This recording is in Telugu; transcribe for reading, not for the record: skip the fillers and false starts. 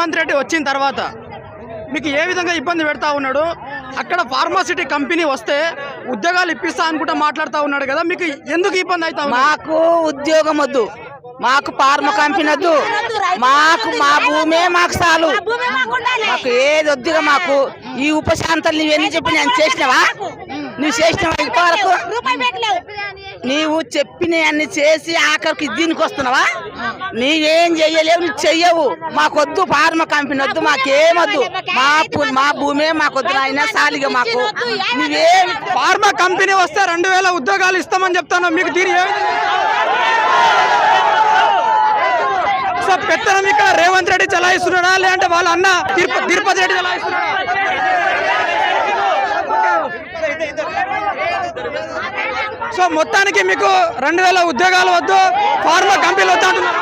రేవంత్ రెడ్డి వచ్చిన తర్వాత మీకు ఏ విధంగా ఇబ్బంది పెడతా ఉన్నాడు? అక్కడ ఫార్మాసిటీ కంపెనీ వస్తే ఉద్యోగాలు ఇప్పిస్తా అనుకుంటా మాట్లాడుతూ ఉన్నాడు కదా, మీకు ఎందుకు ఇబ్బంది అవుతా? మాకు ఉద్యోగం వద్దు, మాకు ఫార్మా కంపెనీ వద్దు, మాకు మా భూమే మాకు చాలు, మాకు ఏది వద్దుగా. మాకు ఈ ఉపశాంతాలు నువ్వెన్ని చెప్పి నేను చేసినావా? నువ్వు చేసినావా? ఇంతవరకు నీవు చెప్పిన అన్ని చేసి ఆఖరికి దీనికి వస్తున్నావా? నీవేం చెయ్యలేవు, నువ్వు చెయ్యవు. మాకొద్దు ఫార్మా కంపెనీ వద్దు, మాకేమొద్దు, మా భూమే మాకొద్దు అయినా సాలిగా. మాకు నువ్వేం ఫార్మా కంపెనీ వస్తే 2000 ఉద్యోగాలు ఇస్తామని చెప్తాను. మీకు దీని పెత్తనం ఇక్కడ రేవంత్ రెడ్డి చలాయిస్తున్నాడా లేదంటే వాళ్ళ అన్న తిరుపతి రెడ్డి చలాయిస్తున్నాడా? సో మొత్తానికి మీకు 2000 ఉద్యోగాలు వద్దు, ఫార్మా కంపెనీలు వద్దు అంటున్నారు.